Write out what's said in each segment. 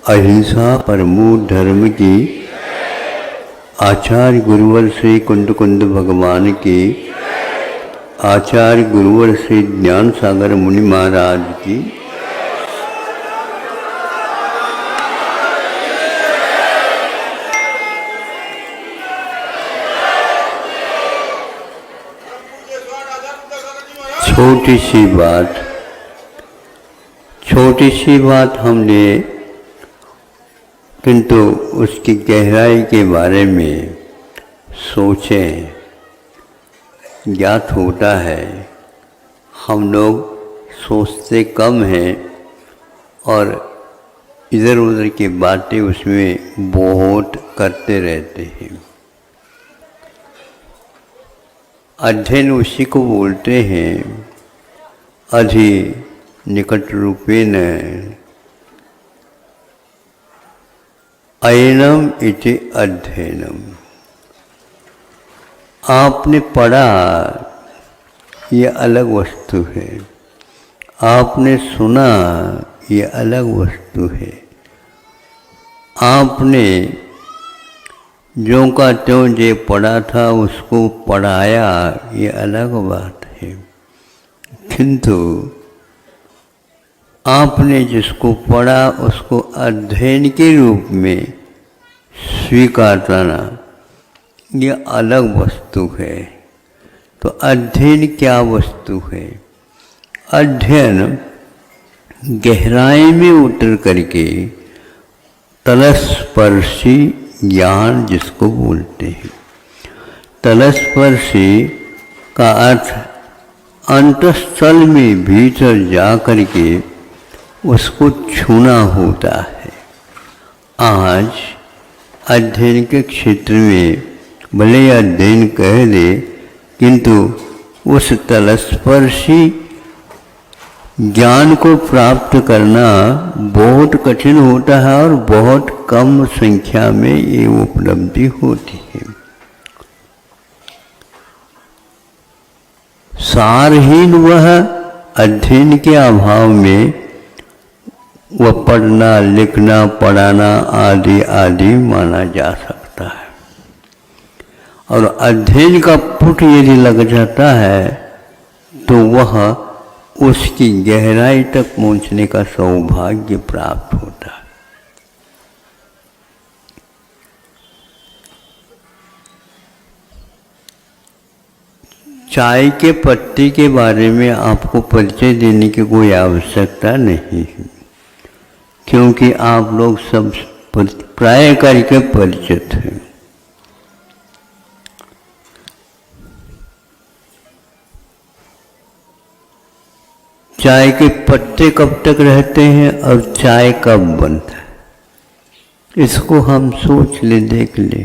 अहिंसा परमो धर्म की, आचार्य गुरुवर श्री कुंद कुंद भगवान की, आचार्य गुरुवर श्री ज्ञान सागर मुनि महाराज की। छोटी सी बात हमने, किंतु उसकी गहराई के बारे में सोचें, ज्ञात होता है। हम लोग सोचते कम हैं और इधर उधर की बातें उसमें बहुत करते रहते हैं। अध्ययन उसी को बोलते हैं अधि निकट रूपेण अयनम इति अध्ययनम। आपने पढ़ा ये अलग वस्तु है, आपने सुना ये अलग वस्तु है, आपने जो का त्यों जे पढ़ा था उसको पढ़ाया ये अलग बात है। किंतु आपने जिसको पढ़ा उसको अध्ययन के रूप में स्वीकार करना ये अलग वस्तु है। तो अध्ययन क्या वस्तु है? अध्ययन गहराई में उतर करके तलस्पर्शी ज्ञान जिसको बोलते हैं। तलस्पर्शी का अर्थ अंतःस्थल में भीतर जा करके उसको छूना होता है। आज अध्ययन के क्षेत्र में भले अध्ययन कह दे, किंतु उस तलस्पर्शी ज्ञान को प्राप्त करना बहुत कठिन होता है और बहुत कम संख्या में ये उपलब्धि होती है। सारहीन वह अध्ययन के अभाव में वह पढ़ना लिखना पढ़ाना आदि आदि माना जा सकता है। और अध्ययन का पुट यदि लग जाता है तो वह उसकी गहराई तक पहुंचने का सौभाग्य प्राप्त होता है। चाय के पत्ती के बारे में आपको परिचय देने की कोई आवश्यकता नहीं है, क्योंकि आप लोग सब प्राय करके परिचित हैं। चाय के पत्ते कब तक रहते हैं और चाय कब बनता है, इसको हम सोच ले, देख ले।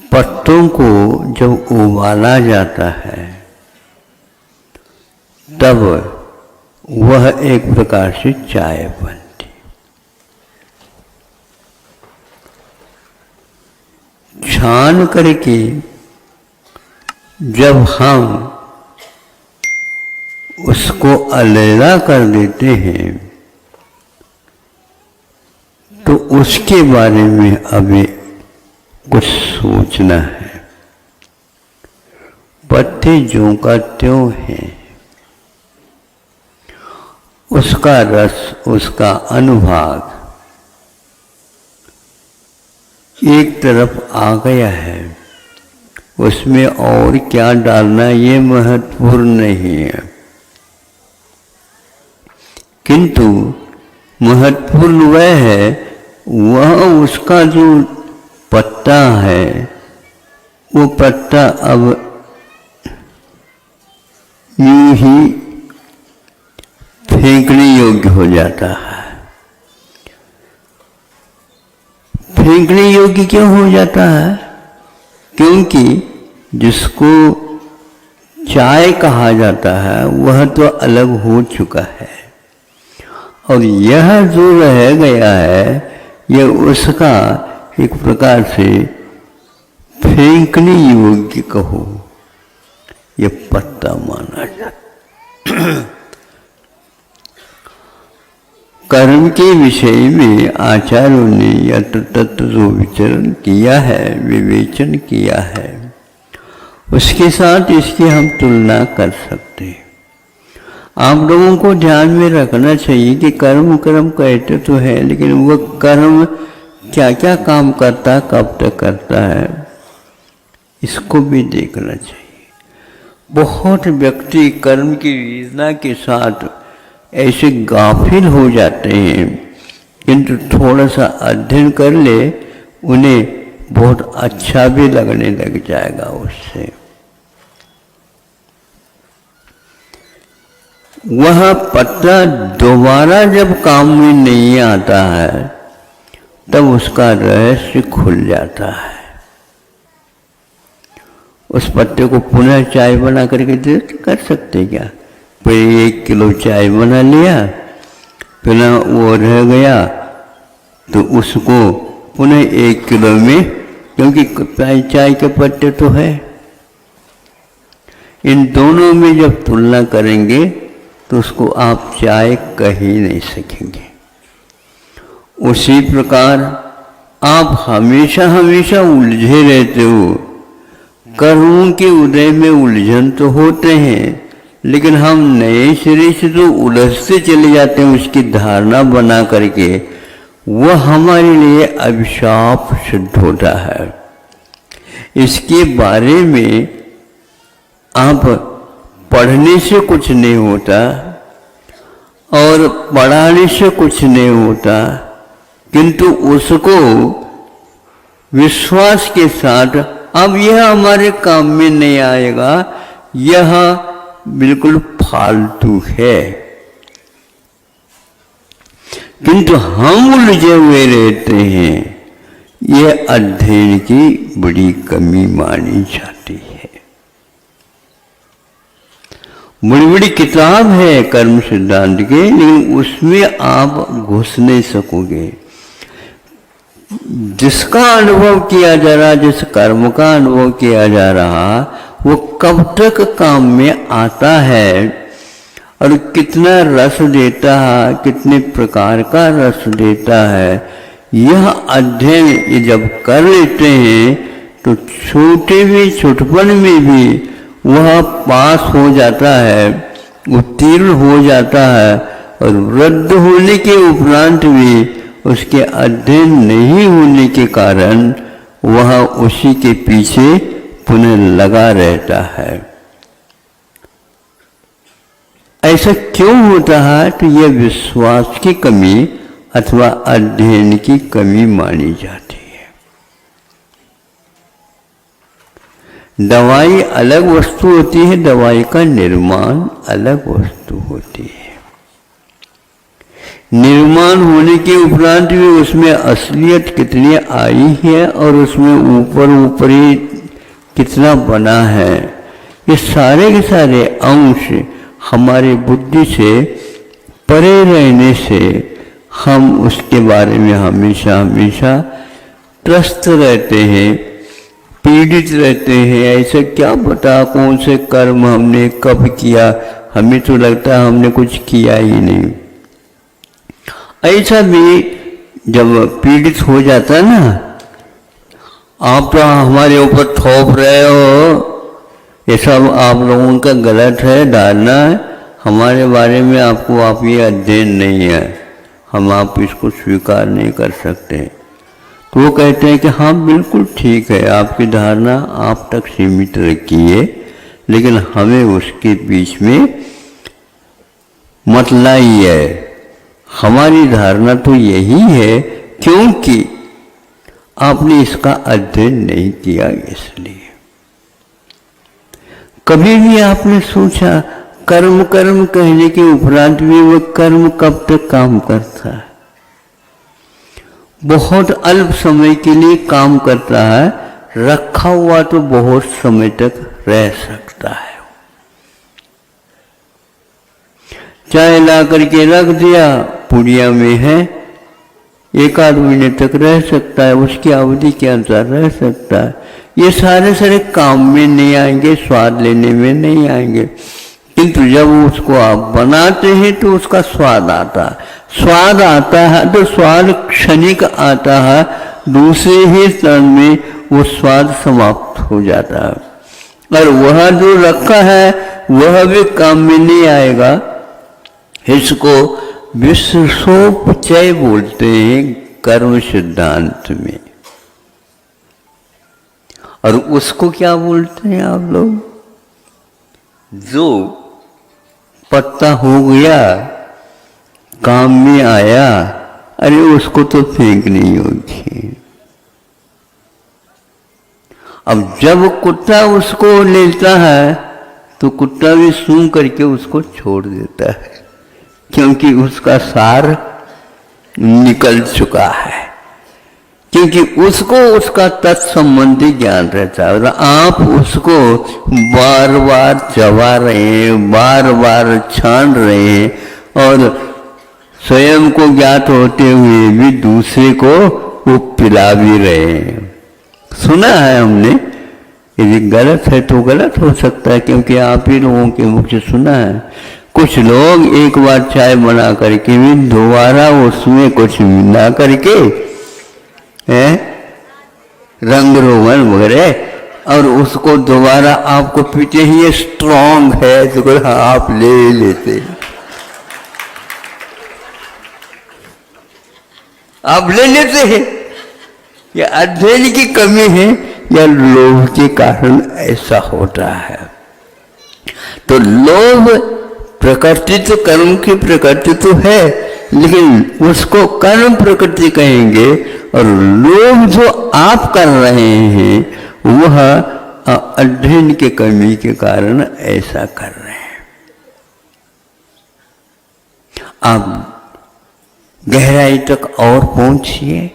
पत्तों को जब उबाला जाता है तब वह एक प्रकार से चाय बनती। छान करके जब हम उसको अलग कर देते हैं तो उसके बारे में अभी कुछ सोचना है। पत्ते ज्यों का त्यों है, उसका रस उसका अनुभाग एक तरफ आ गया है, उसमें और क्या डालना ये महत्वपूर्ण नहीं है। किंतु महत्वपूर्ण वह है, वह उसका जो पत्ता है वो पत्ता अब यूं ही फेंकने योग्य हो जाता है। फेंकने योग्य क्यों हो जाता है? क्योंकि जिसको चाय कहा जाता है वह तो अलग हो चुका है और यह जो रह गया है यह उसका एक प्रकार से फेंकने योग्य कहो, यह पत्ता माना जाता। कर्म के विषय में आचार्यों ने यत्र तत्र जो विचरण किया है, विवेचन किया है, उसके साथ इसकी हम तुलना कर सकते हैं। आप लोगों को ध्यान में रखना चाहिए कि कर्म कर्म कहते तो है, लेकिन वह कर्म क्या क्या काम करता है, कब तक करता है, इसको भी देखना चाहिए। बहुत व्यक्ति कर्म की योजना के साथ ऐसे गाफिल हो जाते हैं, किंतु थोड़ा सा अध्ययन कर ले, उन्हें बहुत अच्छा भी लगने लग जाएगा उससे। वह पत्ता दोबारा जब काम में नहीं आता है, तब उसका रहस्य खुल जाता है। उस पत्ते को पुनः चाय बना करके दे कर सकते क्या? पहले 1 किलो चाय बना लिया, फिर वो रह गया तो उसको पुनः 1 किलो में, क्योंकि चाय के पत्ते तो है, इन दोनों में जब तुलना करेंगे तो उसको आप चाय कह ही नहीं सकेंगे। उसी प्रकार आप हमेशा हमेशा उलझे रहते हो। कर्मों के उदय में उलझन तो होते हैं, लेकिन हम नए सिरे से तो उलझते चले जाते हैं उसकी धारणा बना करके, वह हमारे लिए अभिशाप सिद्ध होता है। इसके बारे में आप पढ़ने से कुछ नहीं होता और पढ़ाने से कुछ नहीं होता, किंतु उसको विश्वास के साथ अब यह हमारे काम में नहीं आएगा, यह बिल्कुल फालतू है, किंतु हम उलझे हुए रहते हैं, यह अध्ययन की बड़ी कमी मानी जाती है। बड़ी बड़ी किताब है कर्म सिद्धांत के, लेकिन उसमें आप घुस नहीं सकोगे। जिसका अनुभव किया जा रहा, जिस कर्म का अनुभव किया जा रहा, वो कब तक काम में आता है और कितना रस देता है, कितने प्रकार का रस देता है, यह अध्ययन ये जब कर लेते हैं तो छोटे भी छुटपन में भी वह पास हो जाता है, उत्तीर्ण हो जाता है, और वृद्ध होने के उपरांत भी उसके अध्ययन नहीं होने के कारण वह उसी के पीछे पुनः लगा रहता है। ऐसा क्यों होता है? तो यह विश्वास की कमी अथवा अध्ययन की कमी मानी जाती है। दवाई अलग वस्तु होती है, दवाई का निर्माण अलग वस्तु होती है। निर्माण होने के उपरांत भी उसमें असलियत कितनी आई है और उसमें ऊपर ऊपरी कितना बना है, ये सारे के सारे अंश हमारे बुद्धि से परे रहने से हम उसके बारे में हमेशा हमेशा त्रस्त रहते हैं, पीड़ित रहते हैं। ऐसे क्या पता कौन से कर्म हमने कब किया, हमें तो लगता है हमने कुछ किया ही नहीं। ऐसा भी जब पीड़ित हो जाता है ना, आप तो हमारे ऊपर थोप रहे हो, ये सब आप लोगों का गलत है धारणा है, हमारे बारे में आपको आप ये अध्ययन नहीं है, हम आप इसको स्वीकार नहीं कर सकते। तो वो कहते हैं कि हाँ बिल्कुल ठीक है, आपकी धारणा आप तक सीमित रखिए, लेकिन हमें उसके बीच में मत लाइए। हमारी धारणा तो यही है क्योंकि आपने इसका अध्ययन नहीं किया, इसलिए। कभी भी आपने सोचा कर्म कर्म कहने के उपरांत भी वह कर्म कब तक काम करता है? बहुत अल्प समय के लिए काम करता है, रखा हुआ तो बहुत समय तक रह सकता है। चाय ला करके रख दिया, पुड़िया में है, 1-8 महीने तक रह सकता है, उसकी अवधि के अनुसार रह सकता है। ये सारे काम में नहीं आएंगे, स्वाद लेने में नहीं आएंगे, किंतु जब उसको आप बनाते हैं तो उसका स्वाद आता है। स्वाद आता है तो स्वाद क्षणिक आता है, दूसरे ही क्षण में वो स्वाद समाप्त हो जाता है। और वह जो रखा है वह भी काम में नहीं आएगा। इसको विश्वोपचय बोलते हैं कर्म सिद्धांत में। और उसको क्या बोलते हैं आप लोग? जो पत्ता हो गया, काम में आया, अरे उसको तो फेंक नहीं होगी। अब जब कुत्ता उसको लेता है तो कुत्ता भी सूंघ करके उसको छोड़ देता है, क्योंकि उसका सार निकल चुका है, क्योंकि उसको उसका तत्संबंधी ज्ञान रहता है। और आप उसको बार बार चबा रहे हैं, बार बार छान रहे हैं, और स्वयं को ज्ञात होते हुए भी दूसरे को वो पिला भी रहे हैं। सुना है हमने, यदि गलत है तो गलत हो सकता है, क्योंकि आप ही लोगों के मुख से सुना है। कुछ लोग एक बार चाय बना करके भी दोबारा उसमें कुछ मिला करके रंग रोगन वगैरह, और उसको दोबारा आपको पीछे ही ये स्ट्रांग है तो आप ले लेते, आप ले लेते हैं। या अध्ययन की कमी है या लोभ के कारण ऐसा होता है। तो लोभ प्रकृति तो कर्म की प्रकृति तो है, लेकिन उसको कर्म प्रकृति कहेंगे, और लोभ जो आप कर रहे हैं वह अध्ययन के कमी के कारण ऐसा कर रहे हैं। आप गहराई तक और पहुंचिए।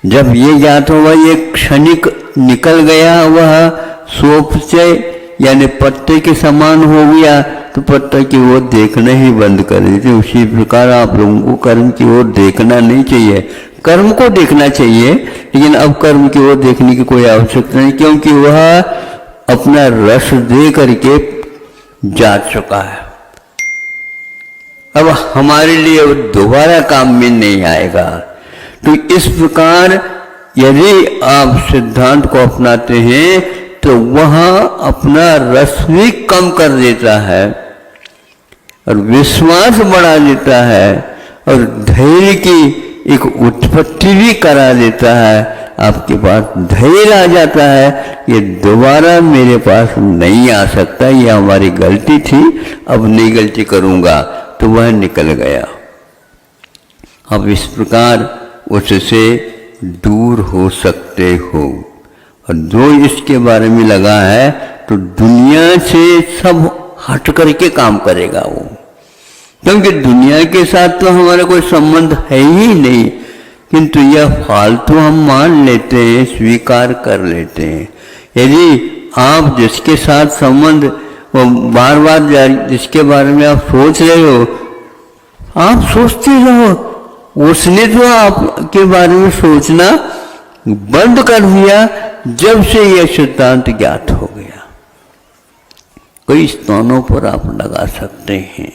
जब ये ज्ञात हुआ ये क्षणिक निकल गया, वह सोपचय यानी पत्ते के समान हो गया, तो पत्ते की ओर देखना ही बंद कर देते। उसी प्रकार आप लोगों को कर्म की ओर देखना नहीं चाहिए, कर्म को देखना चाहिए, लेकिन अब कर्म की ओर देखने की कोई आवश्यकता नहीं, क्योंकि वह अपना रस दे करके जा चुका है। अब हमारे लिए वो दोबारा काम में नहीं आएगा। तो इस प्रकार यदि आप सिद्धांत को अपनाते हैं तो वह अपना रस भी कम कर देता है और विश्वास बढ़ा देता है और धैर्य की एक उत्पत्ति भी करा देता है। आपके पास धैर्य आ जाता है, ये दोबारा मेरे पास नहीं आ सकता, ये हमारी गलती थी, अब नहीं गलती करूंगा, तो वह निकल गया। अब इस प्रकार उससे दूर हो सकते हो। और जो इसके बारे में लगा है तो दुनिया से सब हट करके काम करेगा वो, क्योंकि दुनिया के साथ तो हमारा कोई संबंध है ही नहीं, किंतु यह फालतू हम मान लेते हैं, स्वीकार कर लेते हैं। यदि आप जिसके साथ संबंध वो बार बार जिसके बारे में आप सोच रहे हो, आप सोचते रहो, उसने तो आपके बारे में सोचना बंद कर दिया जब से यह सिद्धांत ज्ञात हो गया। कई स्थानों पर आप लगा सकते हैं,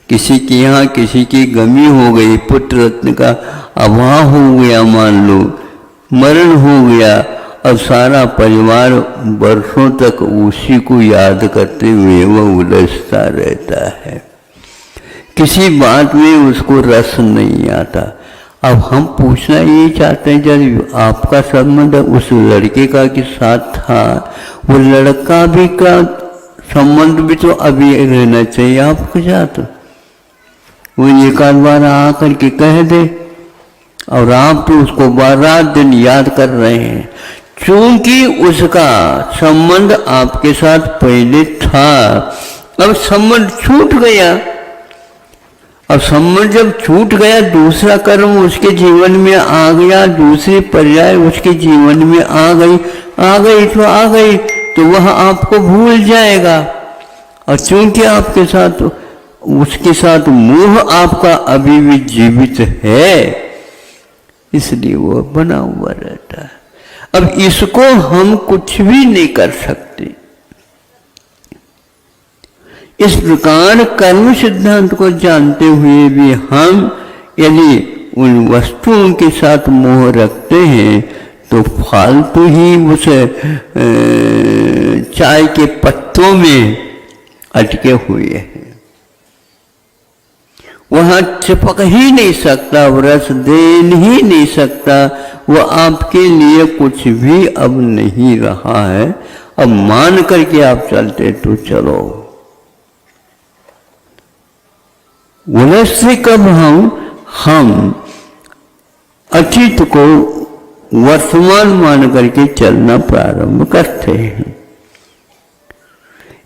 किसी के यहाँ किसी की गमी हो गई, पुत्र रत्न का अभाव हो गया, मान लो मरण हो गया, अब सारा परिवार वर्षों तक उसी को याद करते हुए वह उलझता रहता है, किसी बात में उसको रस नहीं आता। अब हम पूछना ये चाहते हैं, जब आपका संबंध उस लड़के का के साथ था, वो लड़का भी का संबंध भी तो अभी रहना चाहिए आपके साथ। वो एक आध बार आकर के कह दे, और आप तो उसको बार दिन याद कर रहे हैं, क्योंकि उसका संबंध आपके साथ पहले था, अब संबंध छूट गया। अब संबंध जब छूट गया, दूसरा कर्म उसके जीवन में आ गया, दूसरी पर्याय उसके जीवन में आ गई तो आ गई, तो वह आपको भूल जाएगा। और चूंकि आपके साथ उसके साथ मोह आपका अभी भी जीवित है, इसलिए वो बना हुआ रहता है। अब इसको हम कुछ भी नहीं कर सकते। इस प्रकार कर्म सिद्धांत को जानते हुए भी हम यदि उन वस्तुओं के साथ मोह रखते हैं तो फालतू ही उस चाय के पत्तों में अटके हुए हैं। वहां चिपक ही नहीं सकता, रस दे ही नहीं सकता, वह आपके लिए कुछ भी अब नहीं रहा है। अब मान करके आप चलते तो चलो। वैसे कब हम अतीत को वर्तमान मान करके चलना प्रारंभ करते हैं।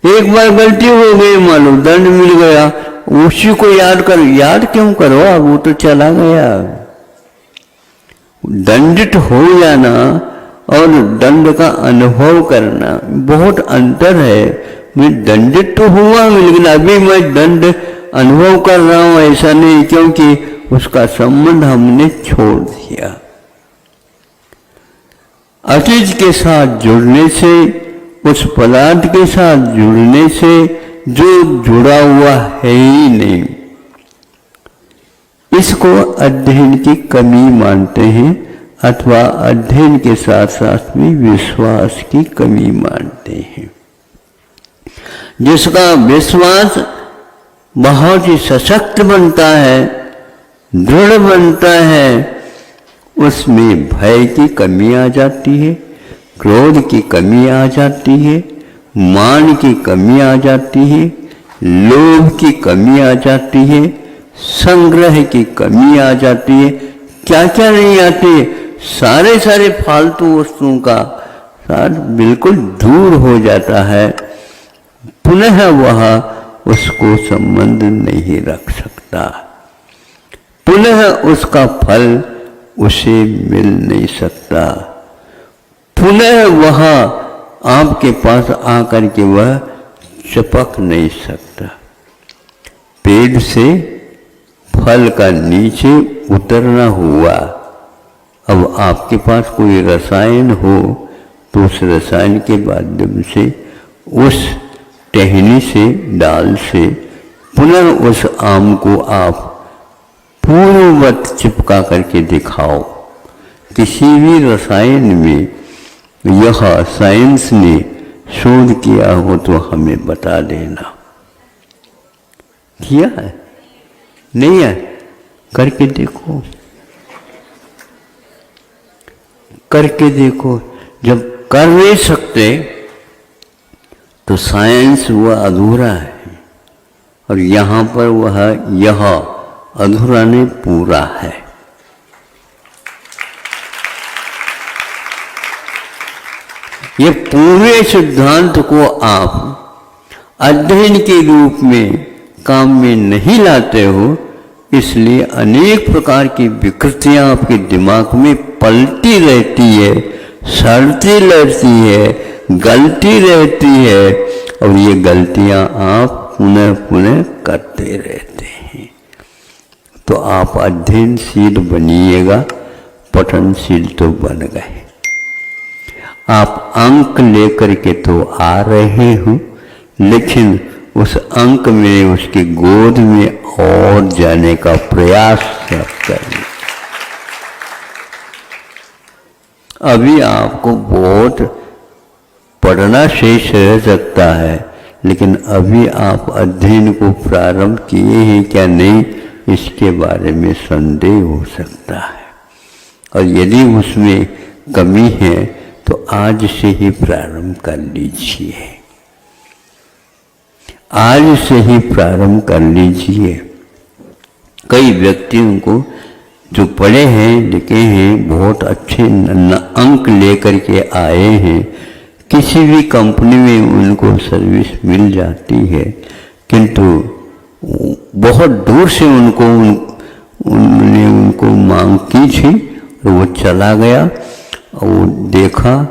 एक बार गलती हो गई, मान लो दंड मिल गया, उसी को याद करो। याद क्यों करो, अब वो तो चला गया। दंडित हो जाना और दंड का अनुभव करना बहुत अंतर है। मैं दंडित तो हुआ, लेकिन अभी मैं दंड अनुभव कर रहा हूं ऐसा नहीं, क्योंकि उसका संबंध हमने छोड़ दिया। अतीत के साथ जुड़ने से, उस पदार्थ के साथ जुड़ने से जो जुड़ा हुआ है ही नहीं, इसको अध्ययन की कमी मानते हैं, अथवा अध्ययन के साथ साथ में विश्वास की कमी मानते हैं। जिसका विश्वास बहुत ही सशक्त बनता है, दृढ़ बनता है, उसमें भय की कमी आ जाती है, क्रोध की कमी आ जाती है, मान की कमी आ जाती है, लोभ की कमी आ जाती है, संग्रह की कमी आ जाती है। क्या क्या नहीं आती है, सारे फालतू वस्तुओं का साथ बिल्कुल दूर हो जाता है। पुनः वह उसको संबंध नहीं रख सकता, पुनः उसका फल उसे मिल नहीं सकता, पुनः वह आपके पास आकर के वह चिपक नहीं सकता। पेड़ से फल का नीचे उतरना हुआ, अब आपके पास कोई रसायन हो तो उस रसायन के माध्यम से, उस टहनी से, डाल से पुनः उस आम को आप पूर्ववत चिपका करके दिखाओ। किसी भी रसायन में यह साइंस ने शोध किया हो तो हमें बता देना। किया है? नहीं है? करके देखो, करके देखो। जब कर नहीं सकते तो साइंस वह अधूरा है, और यहाँ पर वह यह अधूरा नहीं पूरा है। ये पूरे सिद्धांत को आप अध्ययन के रूप में काम में नहीं लाते हो, इसलिए अनेक प्रकार की विकृतियां आपके दिमाग में पलती रहती है, सड़ती रहती है, गलती रहती है, और ये गलतियां आप पुनः पुनः करते रहते हैं। तो आप अध्ययनशील बनिएगा, पठनशील तो बन गए। आप अंक लेकर के तो आ रहे हो, लेकिन उस अंक में, उसकी गोद में और जाने का प्रयास करिए। अभी आपको बहुत पढ़ना शेष रह सकता है, लेकिन अभी आप अध्ययन को प्रारंभ किए हैं क्या नहीं, इसके बारे में संदेह हो सकता है। और यदि उसमें कमी है तो आज से ही प्रारंभ कर लीजिए, आज से ही प्रारंभ कर लीजिए। कई व्यक्तियों को जो पढ़े हैं, लिखे हैं, बहुत अच्छे अंक लेकर के आए हैं, किसी भी कंपनी में उनको सर्विस मिल जाती है, किंतु बहुत दूर से उन्होंने उनको मांग की थी और वो चला गया, और वो देखा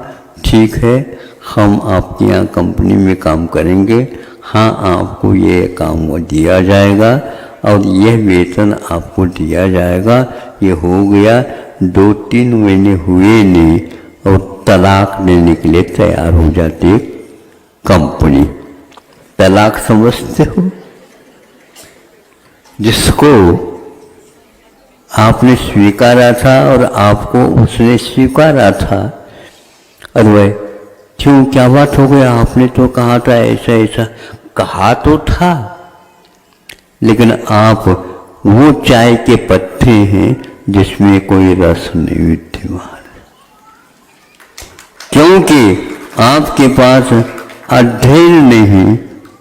ठीक है हम आपके यहाँ कंपनी में काम करेंगे, हाँ आपको ये काम वो दिया जाएगा और यह वेतन आपको दिया जाएगा। ये हो गया, 2-3 महीने हुए नहीं और तलाक देने के लिए तैयार हो जाती है कंपनी। तलाक समझते हो? जिसको आपने स्वीकारा था और आपको उसने स्वीकारा था। और वह क्यों, क्या बात हो गया, आपने तो कहा था ऐसा ऐसा। कहा तो था, लेकिन आप वो चाय के पत्ते हैं जिसमें कोई रस नहीं विद्यमान, क्योंकि आपके पास अध्ययन नहीं,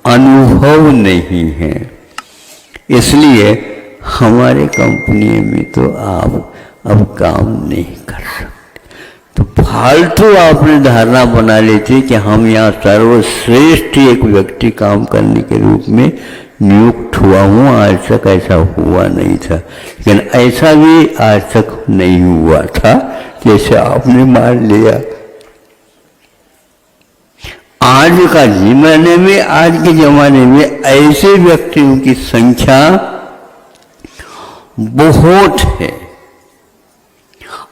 अनुभव नहीं है। इसलिए हमारे कंपनी में तो आप अब काम नहीं कर सकते। तो फालतू आपने धारणा बना ली थी कि हम यहाँ सर्वश्रेष्ठ एक व्यक्ति काम करने के रूप में नियुक्त हुआ हूँ। आज तक ऐसा हुआ नहीं था, लेकिन ऐसा भी आज तक नहीं हुआ था जैसे आपने मान लिया। आज का जमाने में, आज के जमाने में ऐसे व्यक्तियों की संख्या बहुत है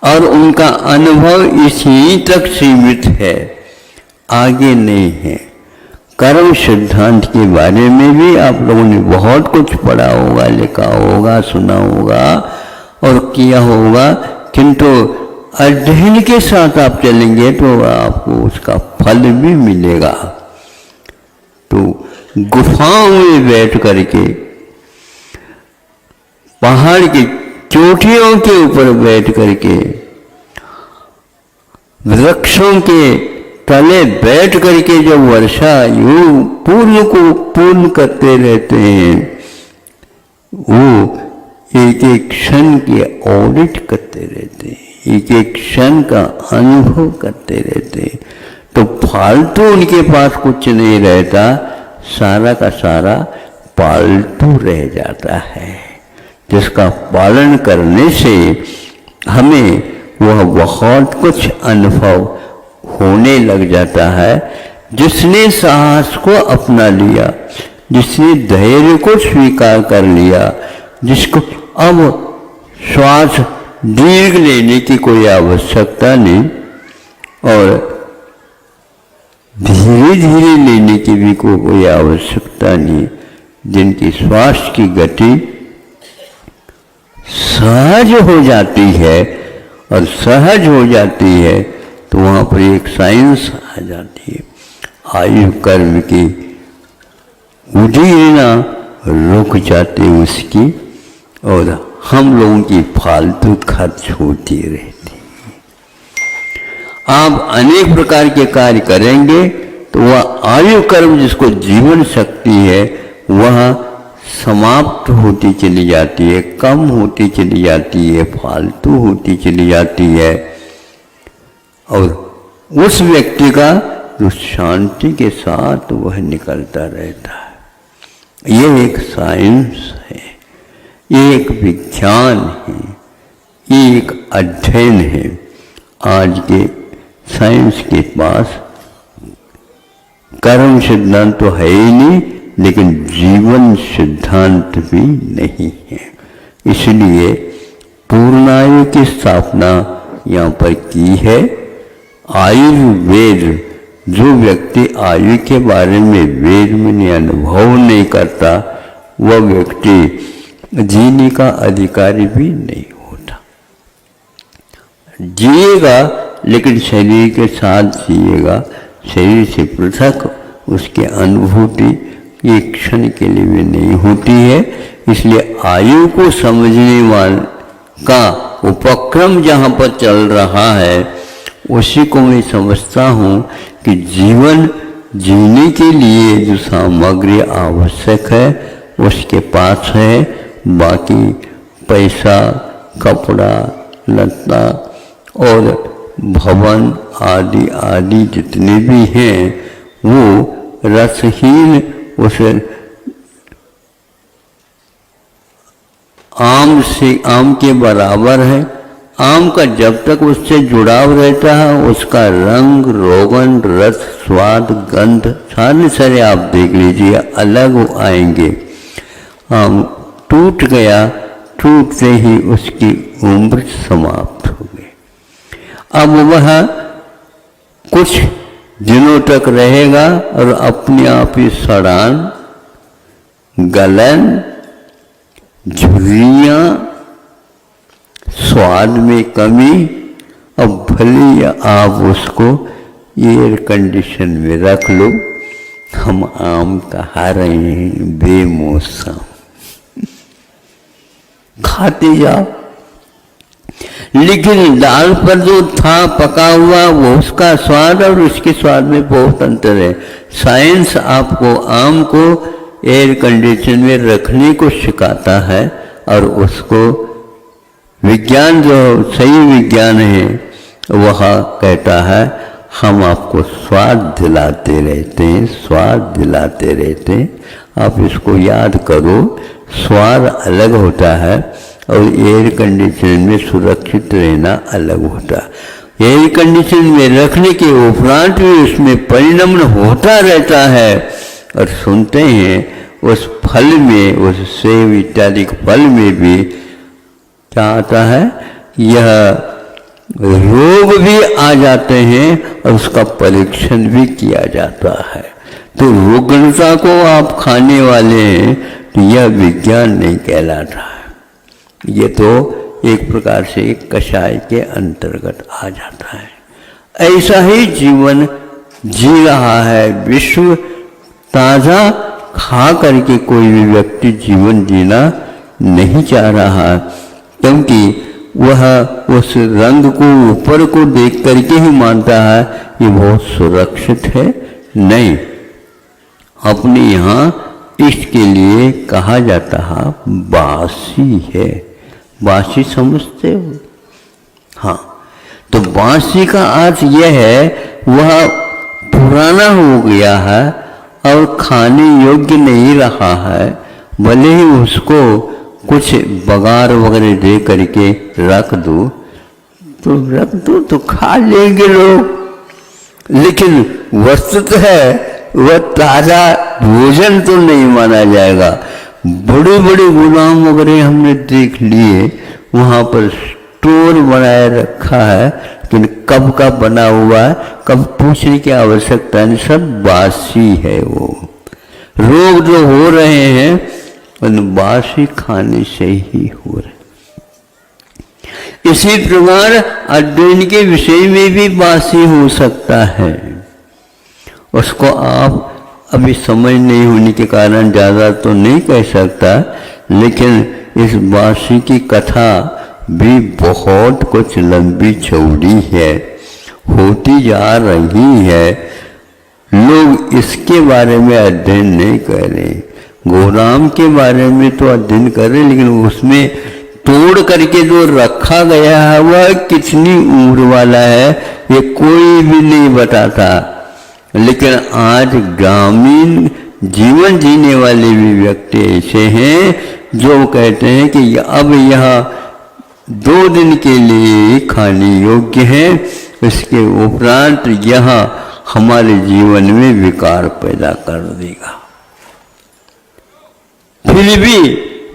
और उनका अनुभव इसी तक सीमित है, आगे नहीं है। कर्म सिद्धांत के बारे में भी आप लोगों ने बहुत कुछ पढ़ा होगा, लिखा होगा, सुना होगा और किया होगा, किंतु अध्ययन के साथ आप चलेंगे तो आपको उसका फल भी मिलेगा। तो गुफाओं में बैठ करके, पहाड़ की चोटियों के ऊपर बैठ करके, वृक्षों के तले बैठ करके जब वर्षा यूं पूर्ण को पूर्ण करते रहते हैं, वो एक एक क्षण की ऑडिट करते रहते हैं, एक एक क्षण का अनुभव करते रहते हैं। तो फालतू उनके पास कुछ नहीं रहता, सारा का सारा पालतू रह जाता है, जिसका पालन करने से हमें वह बहुत कुछ अनुभव होने लग जाता है। जिसने साहस को अपना लिया, जिसने धैर्य को स्वीकार कर लिया, जिसको अब श्वास दीर्घ लेने की कोई आवश्यकता नहीं और धीरे धीरे लेने की भी कोई आवश्यकता नहीं, जिनकी श्वास की गति सहज हो जाती है और सहज हो जाती है, तो वहाँ पर एक साइंस आ जाती है। आयु कर्म की उदीरना रुक जाती उसकी और हम लोगों की फालतू खर्च होती रहती है। आप अनेक प्रकार के कार्य करेंगे तो वह आयु कर्म जिसको जीवन शक्ति है वह समाप्त होती चली जाती है, कम होती चली जाती है, फालतू होती चली जाती है और उस व्यक्ति का जो शांति के साथ वह निकलता रहता है। ये एक साइंस है, ये एक विज्ञान है, ये एक अध्ययन है। आज के साइंस के पास कर्म सिद्धांत तो है ही नहीं, लेकिन जीवन सिद्धांत भी नहीं है। इसलिए पूर्णायु की स्थापना यहाँ पर की है। आयुर्वेद, जो व्यक्ति आयु के बारे में वेद में अनुभव नहीं करता, वह व्यक्ति जीने का अधिकारी भी नहीं होता। जिएगा लेकिन शरीर के साथ जिएगा, शरीर से पृथक उसकी अनुभूति एक क्षण के लिए भी नहीं होती है। इसलिए आयु को समझने वाले का उपक्रम जहाँ पर चल रहा है, उसी को मैं समझता हूँ कि जीवन जीने के लिए जो सामग्री आवश्यक है उसके पास है। बाकी पैसा, कपड़ा, लत्ता और भवन आदि आदि जितने भी हैं वो रसहीन उस आम के बराबर है। आम का जब तक उससे जुड़ाव रहता है उसका रंग, रोगन, रस, स्वाद, गंध सारे आप देख लीजिए अलग आएंगे। आम टूट गया, टूटते ही उसकी उम्र समाप्त हो गई। अब वह कुछ दिनों तक रहेगा और अपने आप ही सड़ान, गलन, झुर्रियाँ स्वाद में कमी, अब भले आप उसको एयर कंडीशन में रख लो, हम आम खा रहे हैं बेमौसम, खाते जाओ। लेकिन दाल पर जो था पका हुआ वो उसका स्वाद और उसके स्वाद में बहुत अंतर है। साइंस आपको आम को एयर कंडीशन में रखने को सिखाता है और उसको विज्ञान जो सही विज्ञान है वह कहता है हम आपको स्वाद दिलाते रहते हैं, स्वाद दिलाते रहते हैं। आप इसको याद करो, स्वाद अलग होता है और एयर कंडीशन में सुरक्षित रहना अलग होता है। एयर कंडीशन में रखने के उपरांत भी उसमें परिणमन होता रहता है। और सुनते हैं उस फल में, उस सेब इत्यादि फल में भी क्या आता है, यह रोग भी आ जाते हैं और उसका परीक्षण भी किया जाता है। तो रुग्णता को आप खाने वाले हैं तो यह विज्ञान नहीं कहलाता है, ये तो एक प्रकार से कषाय के अंतर्गत आ जाता है। ऐसा ही जीवन जी रहा है विश्व। ताज़ा खा करके कोई भी व्यक्ति जीवन जीना नहीं चाह रहा, क्योंकि वह उस रंग को ऊपर को देख करके ही मानता है ये बहुत सुरक्षित है। नहीं, अपने यहाँ इसके लिए कहा जाता है बासी है। बासी समझते हो? हाँ, तो बासी का अर्थ यह है वह पुराना हो गया है और खाने योग्य नहीं रहा है। भले ही उसको कुछ बघार वगैरह दे करके रख दो तो खा लेंगे लोग, लेकिन वस्तुतः है वह ताज़ा भोजन तो नहीं माना जाएगा। बड़े बड़े गोदाम वगैरह हमने देख लिए, वहाँ पर स्टोर बनाए रखा है, लेकिन कब का बना हुआ है कब पूछने की आवश्यकता नहीं, सब बासी है। वो रोग जो हो रहे हैं उन बासी खाने से ही हो रहे। इसी प्रकार अध्ययन के विषय में भी बासी हो सकता है। उसको आप अभी समझ नहीं होने के कारण ज़्यादा तो नहीं कह सकता, लेकिन इस बासी की कथा भी बहुत कुछ लंबी चौड़ी है, होती जा रही है। लोग इसके बारे में अध्ययन नहीं कर रहे। गोदाम के बारे में तो अध्ययन कर रहे, लेकिन उसमें तोड़ करके जो रखा गया है वह कितनी उम्र वाला है ये कोई भी नहीं बताता। लेकिन आज ग्रामीण जीवन जीने वाले भी व्यक्ति ऐसे हैं जो कहते हैं कि अब यह 2 दिन के लिए खाने योग्य है, इसके उपरांत यह हमारे जीवन में विकार पैदा कर देगा। फिर भी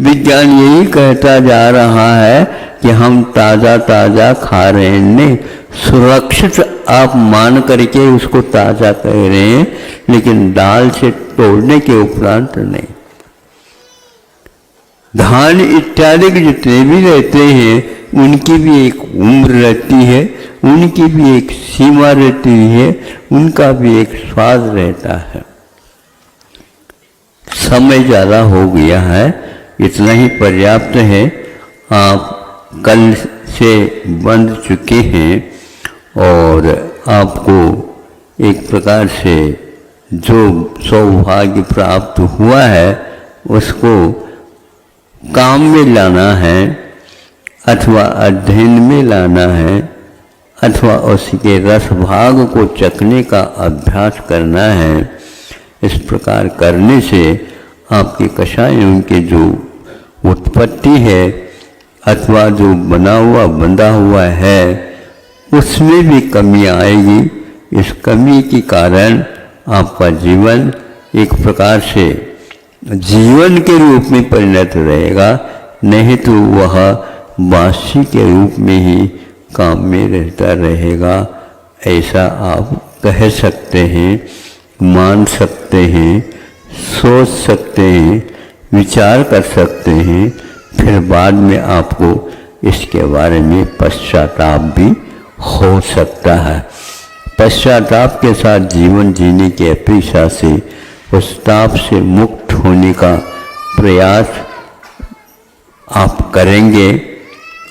विज्ञान यही कहता जा रहा है कि हम ताज़ा ताज़ा खा रहे हैं, नहीं सुरक्षित आप मान करके उसको ताज़ा कह रहे हैं, लेकिन दाल से तोड़ने के उपरांत नहीं। धान इत्यादि जितने भी रहते हैं उनकी भी एक उम्र रहती है, उनकी भी एक सीमा रहती है, उनका भी एक स्वाद रहता है। समय ज़्यादा हो गया है, इतना ही पर्याप्त है। आप कल से बंध चुके हैं और आपको एक प्रकार से जो सौभाग्य प्राप्त हुआ है उसको काम में लाना है, अथवा अध्ययन में लाना है, अथवा उसके रस भाग को चखने का अभ्यास करना है। इस प्रकार करने से आपके कषायों के जो उत्पत्ति है अथवा जो बना हुआ बंधा हुआ है उसमें भी कमी आएगी। इस कमी के कारण आपका जीवन एक प्रकार से जीवन के रूप में परिणत रहेगा, नहीं तो वह बासी के रूप में ही काम में रहता रहेगा। ऐसा आप कह सकते हैं, मान सकते हैं, सोच सकते हैं, विचार कर सकते हैं। फिर बाद में आपको इसके बारे में पश्चाताप भी हो सकता है। पश्चाताप के साथ जीवन जीने की अपेक्षा से उस ताप से मुक्त होने का प्रयास आप करेंगे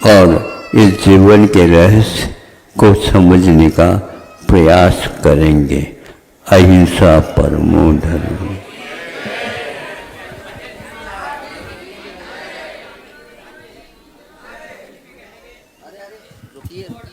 और इस जीवन के रहस्य को समझने का प्रयास करेंगे। अहिंसा परमो धर्म। रुकिए।